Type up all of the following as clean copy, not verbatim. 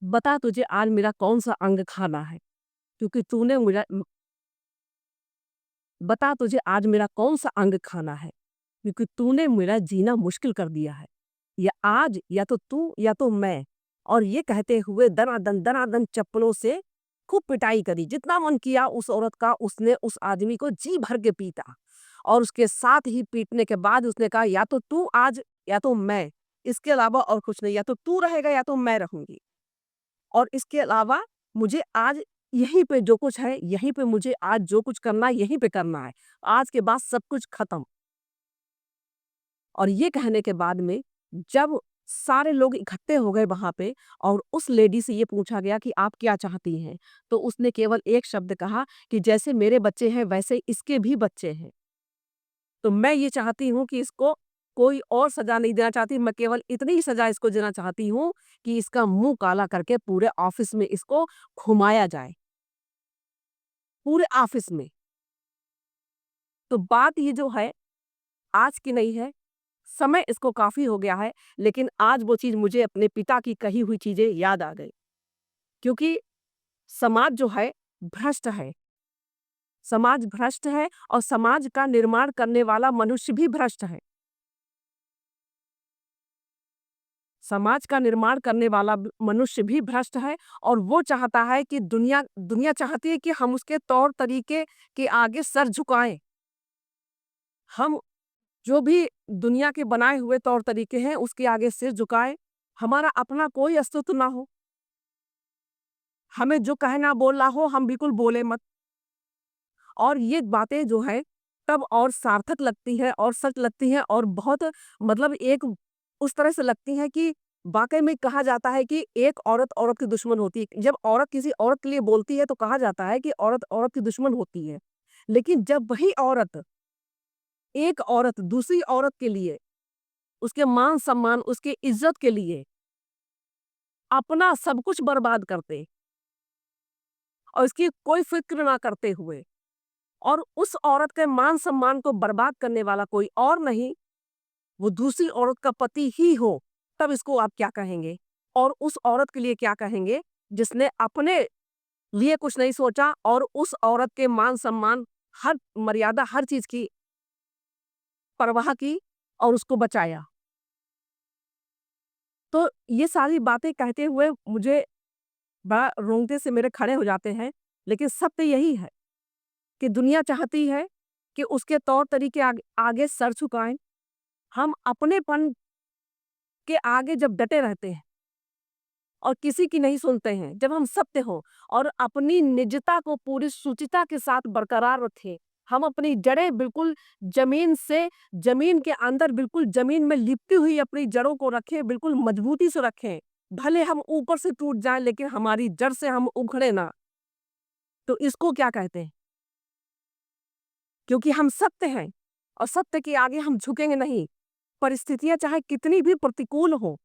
बता तुझे आज मेरा कौन-सा अंग खाना है? क्योंकि तूने मेरा बता तुझे आज मेरा कौन-सा अंग खाना है? क्योंकि तूने मेरा जीना मुश्किल कर दिया है। या आज या तो तू या तो मैं। और ये कहते हुए दनादन चप्पलों से खूब पिटाई करी। जितना मन किया उस औरत का उसने उस आदमी को जी भर के पीटा। और उसके साथ ही पीटने के बाद उसने कहा या तो तू आज या तो मैं। इसके अलावा और कुछ नहीं, या तो तू रहेगा या तो मैं रहूँगी। और इसके अलावा मुझे आज यहीं पे जो कुछ है, यहीं पे मुझे आज जो कुछ करना है, यहीं पे करना है। आज के बाद सब कुछ खत्म। और ये कहने के बाद में जब सारे लोग इकट्ठे हो गए वहाँ पे और उस लेडी से ये पूछा गया कि आप क्या चाहती हैं? तो उसने केवल एक शब्द कहा कि जैसे मेरे बच्चे हैं वैसे इसके भी बच्चे हैं। तो मैं ये चाहती हूँ कि इसको कोई और सज़ा नहीं देना चाहती, मैं केवल इतनी ही सज़ा इसको देना चाहती हूँ कि इसका मुँह काला करके पूरे ऑफ़िस में इसको घुमाया जाए, पूरे ऑफ़िस में। तो बात ये जो है आज की नहीं है, समय इसको काफ़ी हो गया है, लेकिन आज वो चीज़ मुझे अपने पिता की कही हुई चीज़ें याद आ गई। क्योंकि समाज जो है भ्रष्ट है, समाज भ्रष्ट है और समाज का निर्माण करने वाला मनुष्य भी भ्रष्ट है। समाज का निर्माण करने वाला मनुष्य भी भ्रष्ट है और वो चाहता है कि दुनिया दुनिया चाहती है कि हम उसके तौर तरीके के आगे सर झुकाएं। हम जो भी दुनिया के बनाए हुए तौर तरीके हैं उसके आगे सिर झुकाएं। हमारा अपना कोई अस्तित्व ना हो। हमें जो कहना बोलना हो हम बिल्कुल बोले मत। और ये बातें जो है तब और सार्थक लगती है और सच लगती है और बहुत मतलब एक उस तरह से लगती है कि वाक़ई में कहा जाता है कि एक औरत औरत की दुश्मन होती है। जब औरत किसी औरत के लिए बोलती है तो कहा जाता है कि औरत औरत की दुश्मन होती है। लेकिन जब वही औरत, एक औरत दूसरी औरत के लिए, उसके मान-सम्मान, उसके इज़्ज़त के लिए अपना सब कुछ बर्बाद करते और इसकी कोई फ़िक्र ना करते हुए और उस औरत के मान-सम्मान को बर्बाद करने वाला कोई और नहीं, वो दूसरी औरत का पति ही हो, तब इसको आप क्या कहेंगे? और उस औरत के लिए क्या कहेंगे, जिसने अपने लिए कुछ नहीं सोचा और उस औरत के मान-सम्मान, हर मर्यादा, हर चीज़ की परवाह की और उसको बचाया। तो ये सारी बातें कहते हुए मुझे बड़ा रोंगटे से मेरे खड़े हो जाते हैं, लेकिन सत्य यही है कि दुनिया चाहती है कि उसके तौर तरीके आगे सर झुकाएँ। हम अपनेपन के आगे जब डटे रहते हैं और किसी की नहीं सुनते हैं, जब हम सत्य हो और अपनी निजता को पूरी शुचिता के साथ बरकरार रखें, हम अपनी जड़ें बिल्कुल ज़मीन से ज़मीन के अंदर बिल्कुल ज़मीन में लिपटी हुई अपनी जड़ों को रखें, बिल्कुल मजबूती से रखें। भले हम ऊपर से टूट जाएँ लेकिन हमारी जड़ से हम उखड़े ना। तो इसको क्या कहते हैं? क्योंकि हम सत्य हैं और सत्य के आगे हम झुकेंगे नहीं। परिस्थितियाँ चाहे कितनी भी प्रतिकूल हों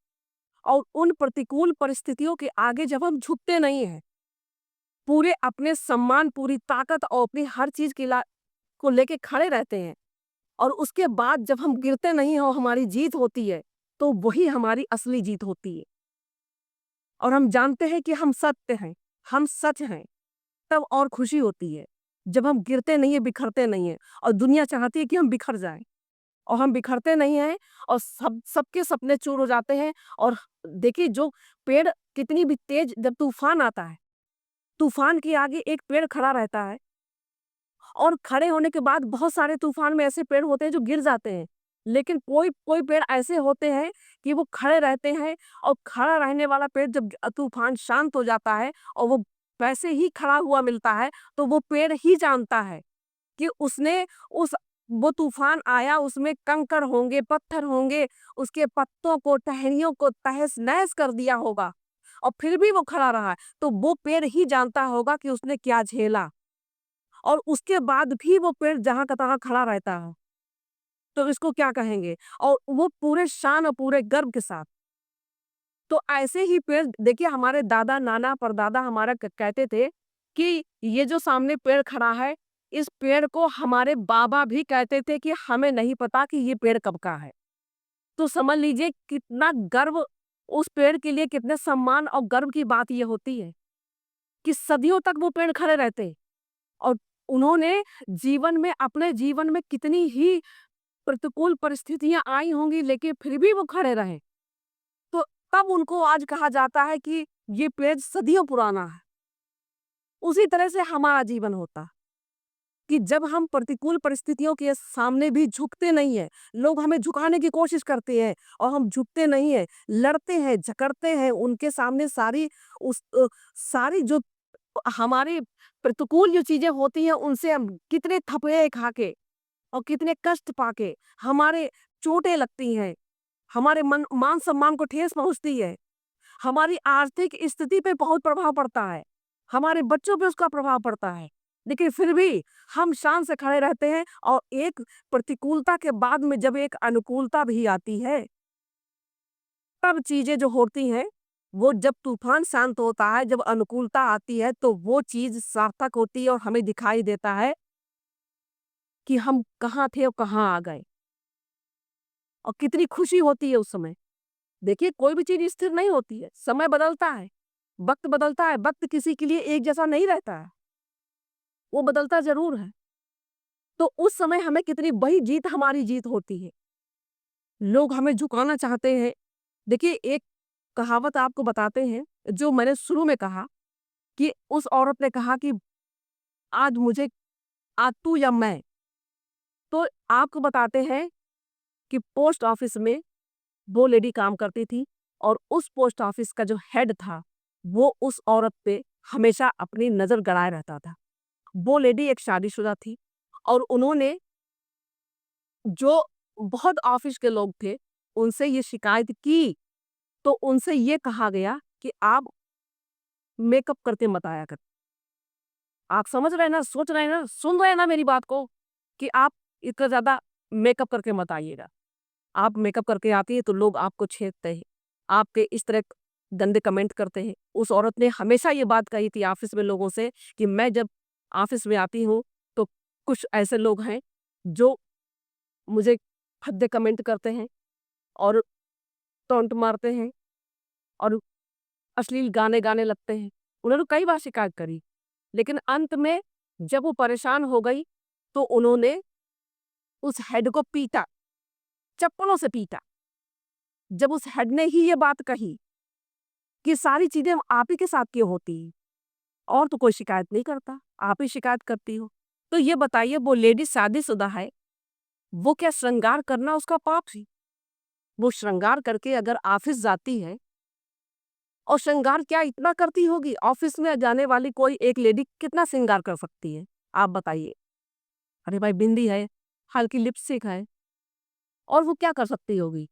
और उन प्रतिकूल परिस्थितियों के आगे जब हम झुकते नहीं हैं, पूरे अपने सम्मान, पूरी ताकत और अपनी हर चीज़ को लेके खड़े रहते हैं और उसके बाद जब हम गिरते नहीं हैं और हमारी जीत होती है, तो वही हमारी असली जीत होती है। और हम जानते हैं कि हम सत्य हैं, हम सच हैं, तब और खुशी होती है। जब हम गिरते नहीं हैं, बिखरते नहीं हैं और दुनिया चाहती है कि हम बिखर जाएँ। और हम बिखरते नहीं हैं और सबके सपने चूर हो जाते हैं। और देखिए जो पेड़ कितनी भी तेज जब तूफान आता है, तूफान के आगे एक पेड़ खड़ा रहता है और खड़े होने के बाद बहुत सारे तूफान में ऐसे पेड़ होते हैं जो गिर जाते हैं। लेकिन कोई कोई पेड़ ऐसे होते हैं कि वो खड़े रहते हैं और खड़ा रहने वाला पेड़ जब तूफान शांत हो जाता है और वो वैसे ही खड़ा हुआ मिलता है, तो वो पेड़ ही जानता है कि उसने उस वो तूफ़ान आया, उसमें कंकड़ होंगे, पत्थर होंगे, उसके पत्तों को, टहनियों को तहस-नहस कर दिया होगा और फिर भी वो खड़ा रहा। तो वो पेड़ ही जानता होगा कि उसने क्या झेला और उसके बाद भी वो पेड़ जहाँ का तहाँ खड़ा रहता है। तो इसको क्या कहेंगे? और वो पूरे शान और पूरे गर्व के साथ। तो ऐसे ही पेड़ देखिए हमारे दादा, नाना, परदादा हमारा क कहते थे कि ये जो सामने पेड़ खड़ा है, इस पेड़ को हमारे बाबा भी कहते थे कि हमें नहीं पता कि ये पेड़ कब का है। तो समझ लीजिए कितना गर्व उस पेड़ के लिए कितने सम्मान और गर्व की बात ये होती है कि सदियों तक वो पेड़ खड़े रहते और उन्होंने जीवन में अपने जीवन में कितनी ही प्रतिकूल परिस्थितियां आई होंगी लेकिन फिर भी वो खड़े रहे। तो तब उनको आज कहा जाता है कि ये पेड़ सदियों पुराना है। उसी तरह से हमारा जीवन होता कि जब हम प्रतिकूल परिस्थितियों के सामने भी झुकते नहीं है, लोग हमें झुकाने की कोशिश करते हैं और हम झुकते नहीं है, लड़ते हैं, झगड़ते हैं उनके सामने सारी जो हमारी प्रतिकूल जो चीजें होती हैं उनसे हम कितने थपड़े खा के और कितने कष्ट पाके हमारे चोटें लगती हैं, हमारे मान सम्मान को ठेस पहुंचती है, हमारी आर्थिक स्थिति पे बहुत प्रभाव पड़ता है, हमारे बच्चों पे उसका प्रभाव पड़ता है, लेकिन फिर भी हम शान से खड़े रहते हैं और एक प्रतिकूलता के बाद में जब एक अनुकूलता भी आती है, तब चीजें जो होती हैं, वो जब तूफान शांत होता है, जब अनुकूलता आती है, तो वो चीज सार्थक होती है और हमें दिखाई देता है कि हम कहाँ थे और कहाँ आ गए और कितनी खुशी होती है उस समय। देखिए कोई भी चीज स्थिर नहीं होती है, समय बदलता है, वक्त बदलता है, वक्त किसी के लिए एक जैसा नहीं रहता है, वो बदलता जरूर है। तो उस समय हमें कितनी बड़ी जीत हमारी जीत होती है, लोग हमें झुकाना चाहते हैं। देखिए एक कहावत आपको बताते हैं जो मैंने शुरू में कहा कि उस औरत ने कहा कि आज मुझे आज तू या मैं। तो आपको बताते हैं कि पोस्ट ऑफिस में वो लेडी काम करती थी और उस पोस्ट ऑफिस का जो हेड था वो उस औरत पे हमेशा अपनी नजर गड़ाए रहता था। वो लेडी एक शादीशुदा थी और उन्होंने जो बहुत ऑफिस के लोग थे उनसे ये शिकायत की, तो उनसे ये कहा गया कि आप मेकअप करके मत आया कर। आप समझ रहे हैं ना, सोच रहे हैं ना, सुन रहे हैं ना मेरी बात को कि आप इतना ज्यादा मेकअप करके मत आइएगा। आप मेकअप करके आती है तो लोग आपको छेड़ते हैं, आपके इस तरह गंदे कमेंट करते हैं। उस औरत ने हमेशा ये बात कही थी ऑफिस में लोगों से कि मैं जब ऑफिस में आती हूँ तो कुछ ऐसे लोग हैं जो मुझे भद्दे कमेंट करते हैं और टॉन्ट मारते हैं और अश्लील गाने गाने लगते हैं। उन्होंने कई बार शिकायत करी, लेकिन अंत में जब वो परेशान हो गई तो उन्होंने उस हेड को पीटा, चप्पलों से पीटा। जब उस हेड ने ही ये बात कही कि सारी चीजें आप ही के साथ क्यों होती हैं और तो कोई शिकायत नहीं करता, आप ही शिकायत करती हो। तो ये बताइए वो लेडी शादीशुदा है, वो क्या श्रृंगार करना उसका पाप है? वो श्रृंगार करके अगर ऑफिस जाती है और श्रृंगार क्या इतना करती होगी? ऑफिस में जाने वाली कोई एक लेडी कितना श्रृंगार कर सकती है? आप बताइए। अरे भाई बिंदी है, हल्की लिपस्टिक है और वो क्या कर सकती होगी?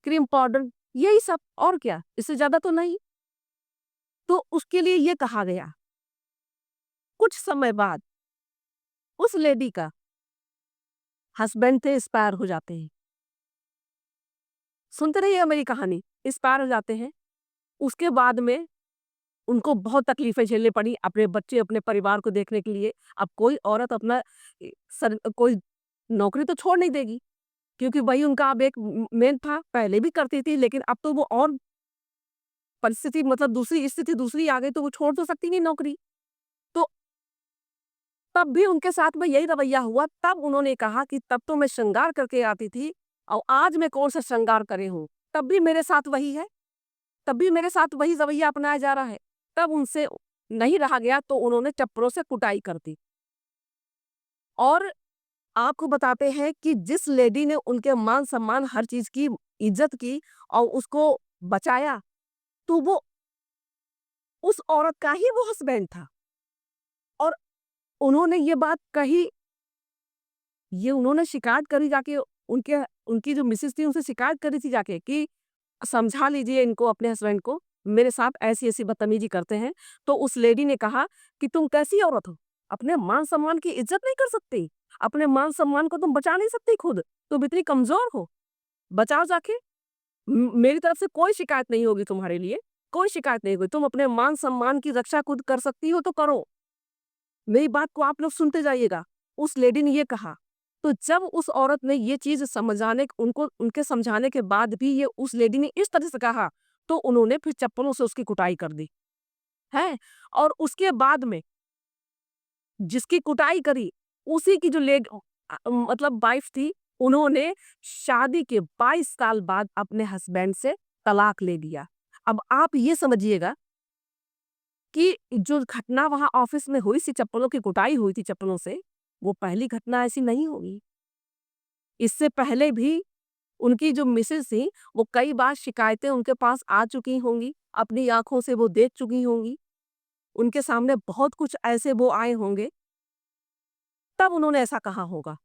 क्रीम पाउडर, यही सब, और क्या, इससे ज्यादा तो नहीं। तो उसके लिए ये कहा गया। कुछ समय बाद उस लेडी का हस्बैंड थे एक्सपायर हो जाते हैं। सुनते रहिए मेरी कहानी, एक्सपायर हो जाते हैं। उसके बाद में उनको बहुत तकलीफें झेलनी पड़ी अपने बच्चे अपने परिवार को देखने के लिए। अब कोई औरत अपना कोई नौकरी तो छोड़ नहीं देगी, क्योंकि वही उनका अब एक मेन था। पहले भी करती थी लेकिन अब तो वो और परिस्थिति मतलब दूसरी स्थिति दूसरी आ गई तो वो छोड़ तो सकती नहीं नौकरी। तो तब भी उनके साथ में यही रवैया हुआ। तब उन्होंने कहा कि तब तो मैं श्रृंगार करके आती थी और आज मैं कौन सा श्रृंगार करे हूँ, तब भी मेरे साथ वही है, तब भी मेरे साथ वही रवैया अपनाया जा रहा है। तब उनसे नहीं रहा गया तो उन्होंने चप्पलों से कुटाई कर दी। और आपको बताते हैं कि जिस लेडी ने उनके मान सम्मान हर चीज की इज्जत की और उसको बचाया, तो वो उस औरत का ही वो हस्बैंड था। और उन्होंने ये बात कही, ये उन्होंने शिकायत करी जाके, उनके उनकी जो मिसेस थी उनसे शिकायत करी थी जाके कि समझा लीजिए इनको, अपने हस्बैंड को, मेरे साथ ऐसी-ऐसी बदतमीजी करते हैं। तो उस लेडी ने कहा कि तुम कैसी औरत हो? अपने मान-सम्मान की इज़्ज़त नहीं कर सकती? अपने मान-सम्मान को तुम बचा नहीं सकती खुद? तुम इतनी कमज़ोर हो? बचाओ जाके। मेरी तरफ से कोई शिकायत नहीं होगी तुम्हारे लिए, कोई शिकायत नहीं होगी। तुम अपने मान-सम्मान की रक्षा खुद कर सकती हो तो करो। मेरी बात को आप लोग सुनते जाइएगा। उस लेडी ने ये कहा तो जब उस औरत ने ये चीज़ समझाने उनको उनके समझाने के बाद भी ये उस लेडी ने इस तरह से कहा, तो उन्होंने फिर चप्पलों से उसकी कुटाई कर दी, हैं? और उसके बाद में जिसकी कुटाई करी, उसी की जो मतलब वाइफ़ थी, उन्होंने शादी के 22 साल बाद अपने हस्बैंड से तलाक ले लिया। अब आप ये समझिएगा कि जो घटना वहाँ ऑफ़िस में हुई सी चप्पलों की कुटाई हुई थी चप्पलों से, वो पहली घटना ऐसी नहीं होगी। इससे पहले भी उनकी जो मिसेज़ थी, वो कई बार शिकायतें उनके पास आ चुकी होंगी, अपनी आँखों से वो देख चुकी होंगी, उनके सामने बहुत कुछ ऐसे वो आए होंगे, तब उन्होंने ऐसा कहा होगा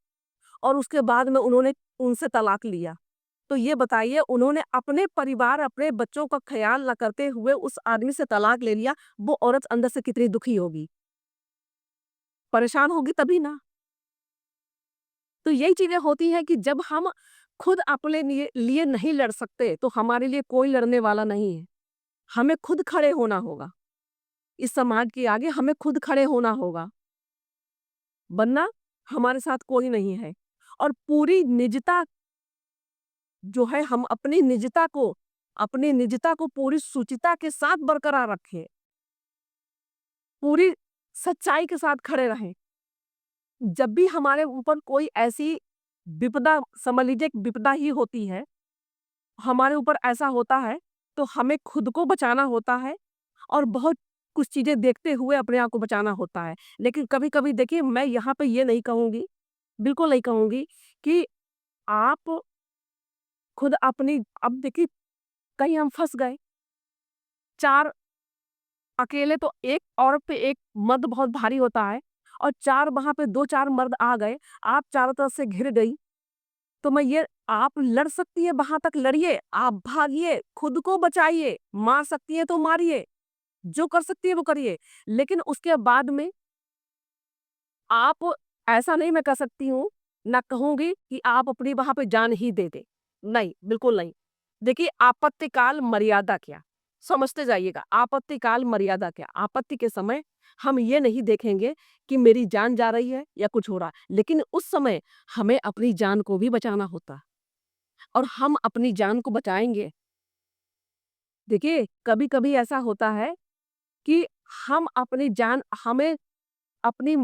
और उसके बाद में उन्होंने उनसे तलाक लिया। तो ये बताइए उन्होंने अपने परिवार, अपने बच्चों का ख़्याल ना करते हुए उस आदमी से तलाक ले लिया, वो औरत अंदर से कितनी दुखी होगी, परेशान होगी तभी ना। तो यही चीज़ें होती हैं कि जब हम खुद अपने लिए नहीं लड़ सकते, तो हमारे लिए कोई लड़ने वाला नहीं है। हमें खुद खड़े होना होगा। इस समाज के आगे हमें खुद खड़े होना होगा, वरना हमारे साथ कोई नहीं है। और पूरी निजता जो है हम अपनी निजता को पूरी शुचिता के साथ बरकरार रखें, पूरी सच्चाई के साथ खड़े रहें। जब भी हमारे ऊपर कोई ऐसी विपदा समझ लीजिए एक विपदा ही होती है, हमारे ऊपर ऐसा होता है, तो हमें खुद को बचाना होता है और बहुत कुछ चीज़ें देखते हुए अपने आप को बचाना होता है। लेकिन कभी-कभी देखिए मैं यहाँ पे ये नहीं कहूँगी, बिल्कुल नहीं कहूँगी कि आप खुद अपनी अब देखिए कहीं हम फँस गए, 4 अकेले तो एक औरत पे एक मर्द बहुत भारी होता है और 4 वहाँ पे 2-4 मर्द आ गए, आप चारों तरफ से घिर गई, तो मैं ये आप लड़ सकती हैं वहाँ तक लड़िए, आप भागिए, खुद को बचाइए, मार सकती हैं तो मारिए, जो कर सकती है वो करिए। लेकिन उसके बाद में आप ऐसा नहीं मैं कह सकती हूँ, ना कहूँगी कि आप अपनी वहाँ पे जान ही दे दें। नहीं, बिल्कुल नहीं। देखिए आपत्तिकाल मर्यादा क्या? समझते जाइएगा, आपत्तिकाल मर्यादा क्या? आपत्ति के समय हम ये नहीं देखेंगे कि मेरी जान जा रही है या कुछ हो रहा है, लेकिन उस समय हमें अपनी जान को भी बचाना होता और हम अपनी जान को बचाएँगे। देखिए, कभी-कभी ऐसा होता है कि हम अपनी जान हमें अपनी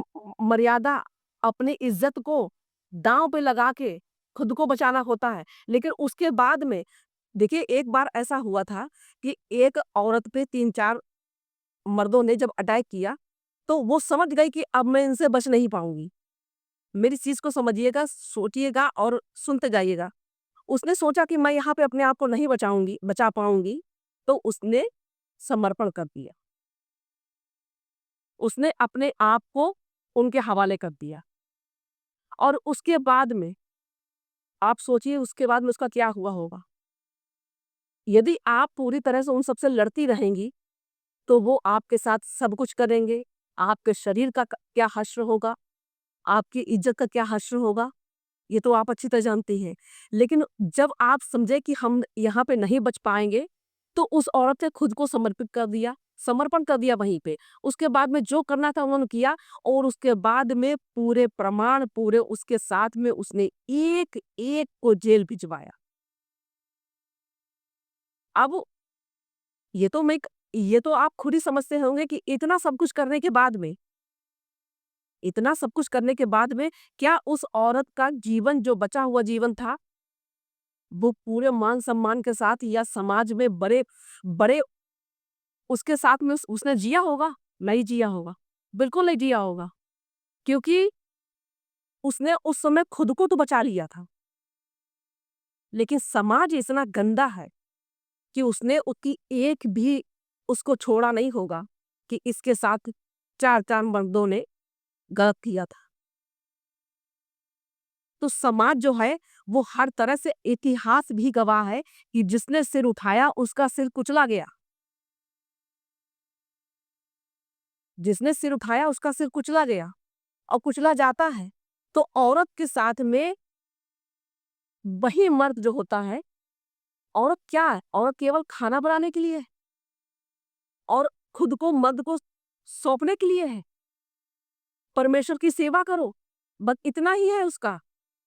मर्यादा, अपनी इज़्ज़त को दाँव पे लगा के खुद को बचाना होता है। लेकिन उसके बाद में देखिए एक बार ऐसा हुआ था कि एक औरत पे 3-4 मर्दों ने जब अटैक किया, तो वो समझ गई कि अब मैं इनसे बच नहीं पाऊँगी। मेरी चीज़ को समझिएगा, सोचिएगा और सुनते जाइएगा। उसने सोचा कि मैं यहाँ पे अपने आप को नहीं बचा पाऊँगी, तो उसने समर्पण कर दिया। उसने अपने आप को उनके हवाले कर दिया और उसके बाद में आप सोचिए उसके बाद में उसका क्या हुआ होगा? यदि आप पूरी तरह से उन सबसे लड़ती रहेंगी, तो वो आपके साथ सब कुछ करेंगे, आपके शरीर का क क्या हश्र होगा, आपकी इज़्ज़त का क्या हश्र होगा, ये तो आप अच्छी तरह जानती हैं। लेकिन जब आप समझे कि हम यहाँ पे नहीं बच पाएँगे, तो उस औरत ने खुद को समर्पित कर दिया, समर्पण कर दिया वहीं पे। उसके बाद में जो करना था उन्होंने किया और उसके बाद में पूरे प्रमाण पूरे उसके साथ में उसने एक-एक को जेल भिजवाया। अब ये तो मैं ये तो आप खुद ही समझते होंगे कि इतना सब कुछ करने के बाद में क्या उस औरत का जीवन जो बचा हुआ जीवन था, वो पूरे मान-सम्मान के साथ या समाज में बड़े बड़े उसके साथ में उसने जिया होगा? नहीं जिया होगा। बिल्कुल नहीं जिया होगा, क्योंकि उसने उस समय खुद को तो बचा लिया था। लेकिन समाज इतना गंदा है कि उसने उसकी एक भी उसको छोड़ा नहीं होगा कि इसके साथ 4-4 मर्दों ने गलत किया था। तो समाज जो है वो हर तरह से इतिहास भी गवाह है कि जिसने सिर उठाया उसका सिर कुचला गया। जिसने सिर उठाया उसका सिर कुचला गया और कुचला जाता है। तो औरत के साथ में वही मर्द जो होता है, औरत क्या है? औरत केवल खाना बनाने के लिए है और खुद को मर्द को सौंपने के लिए है। परमेश्वर की सेवा करो, बस इतना ही है उसका।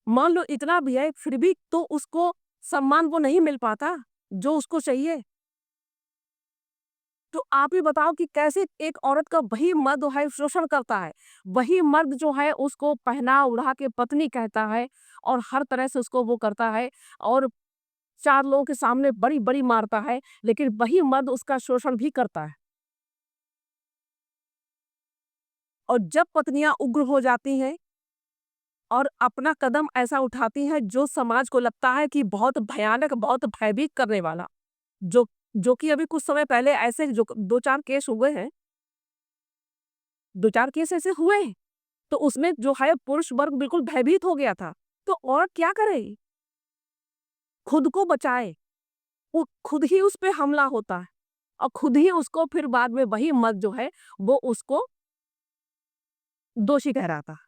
मान लो इतना भी है, फिर भी तो उसको सम्मान वो नहीं मिल पाता, जो उसको चाहिए। तो आप ही बताओ कि कैसे एक औरत का वही मर्द जो है शोषण करता है। वही मर्द जो है उसको पहना-ओढ़ा के पत्नी कहता है और हर तरह से उसको वो करता है और 4 लोगों के सामने बड़ी-बड़ी मारता है, लेकिन वही मर्द उसका शोषण भी करता है। और जब पत्नियाँ उग्र हो जाती हैं और अपना कदम ऐसा उठाती हैं जो समाज को लगता है कि बहुत भयानक, बहुत भयभीत करने वाला, जो जो कि अभी कुछ समय पहले ऐसे जो 2-4 केस हुए हैं, 2-4 केस ऐसे हुए हैं, तो उसमें जो है पुरुष वर्ग बिल्कुल भयभीत हो गया था। तो औरत क्या करे? खुद को बचाए, वो खुद ही उस पे हमला होता है और खुद ही उसको फिर बाद में वही मर्द जो है, वो उसको दोषी ठहराता है।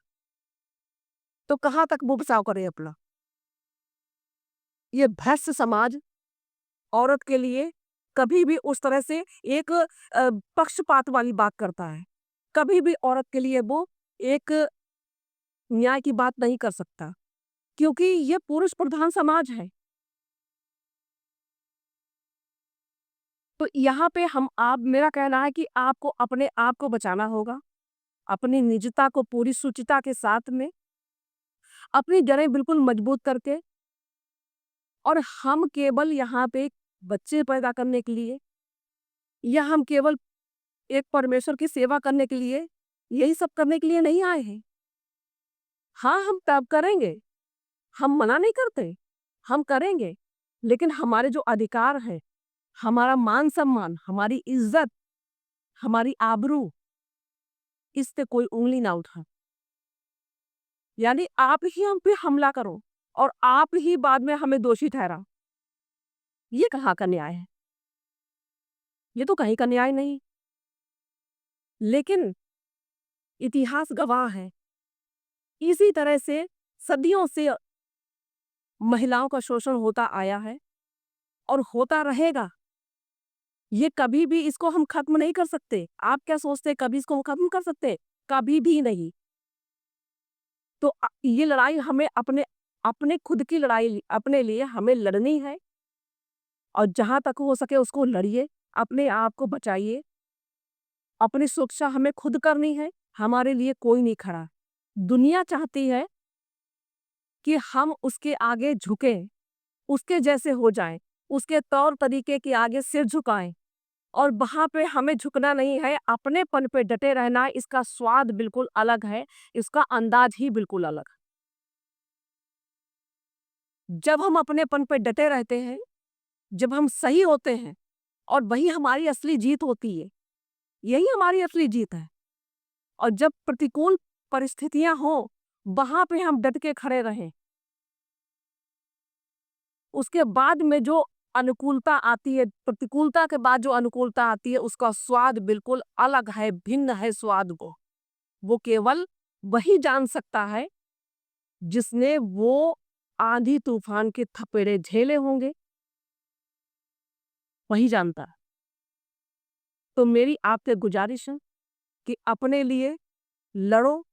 तो कहाँ तक वो बचाव करे अपना? ये भ्रष्ट समाज औरत के लिए कभी भी उस तरह से एक पक्षपात वाली बात करता है। कभी भी औरत के लिए वो एक न्याय की बात नहीं कर सकता, क्योंकि ये पुरुष प्रधान समाज है। तो यहाँ पे हम आप मेरा कहना है कि आपको अपने आप को बचाना होगा, अपनी निजता को पूरी शुचिता के साथ में, अपनी जड़ें बिल्कुल मजबूत करके और हम केवल यहाँ पे बच्चे पैदा करने के लिए या हम केवल एक परमेश्वर की सेवा करने के लिए, यही सब करने के लिए नहीं आए हैं। हाँ, हम तब करेंगे, हम मना नहीं करते, हम करेंगे, लेकिन हमारे जो अधिकार हैं, हमारा मान-सम्मान, हमारी इज़्ज़त, हमारी आबरू, इस पे कोई उँगली ना उठाए। यानी आप ही हम पे हमला करो और आप ही बाद में हमें दोषी ठहराओ। ये कहाँ का न्याय है? ये तो कहीं का न्याय नहीं। लेकिन इतिहास गवाह है, इसी तरह से सदियों से महिलाओं का शोषण होता आया है और होता रहेगा। ये कभी भी इसको हम खत्म नहीं कर सकते। आप क्या सोचते हैं कभी इसको हम खत्म कर सकते हैं? कभी भी नहीं। तो ये लड़ाई हमें अपने अपने खुद की लड़ाई अपने लिए हमें लड़नी है और जहाँ तक हो सके उसको लड़िए, अपने आप को बचाइए। अपनी सुरक्षा हमें खुद करनी है, हमारे लिए कोई नहीं खड़ा। दुनिया चाहती है कि हम उसके आगे झुकें, उसके जैसे हो जाएँ, उसके तौर तरीके के आगे सिर झुकाएँ। और वहाँ पे हमें झुकना नहीं है, अपनेपन पे डटे रहना है, इसका स्वाद बिल्कुल अलग है, इसका अंदाज़ ही बिल्कुल अलग है। जब हम अपनेपन पे डटे रहते हैं, जब हम सही होते हैं और वही हमारी असली जीत होती है, यही हमारी असली जीत है। और जब प्रतिकूल परिस्थितियाँ हों, वहाँ पे हम डट के खड़े रहें। उसके बाद में जो अनुकूलता आती है, प्रतिकूलता के बाद जो अनुकूलता आती है, उसका स्वाद बिल्कुल अलग है, भिन्न है स्वाद वो। वो केवल वही जान सकता है जिसने वो आंधी-तूफान के थपेड़े झेले होंगे, वही जानता है। तो मेरी आपसे गुज़ारिश है कि अपने लिए लड़ो,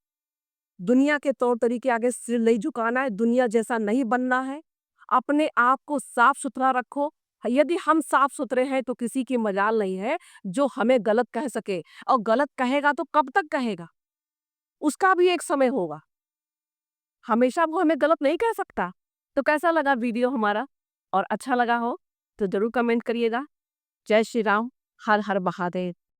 दुनिया के तौर-तरीके आगे सिर नहीं झुकाना है, दुनिया जैसा नहीं बनना है। अपने आप को साफ-सुथरा रखो। यदि हम साफ-सुथरे हैं तो किसी की मजाल नहीं है जो हमें गलत कह सके और गलत कहेगा तो कब तक कहेगा? उसका भी एक समय होगा। हमेशा वो हमें गलत नहीं कह सकता। तो कैसा लगा वीडियो हमारा? और अच्छा लगा हो तो ज़रूर कमेंट करिएगा। जय श्री राम, हर हर महादेव।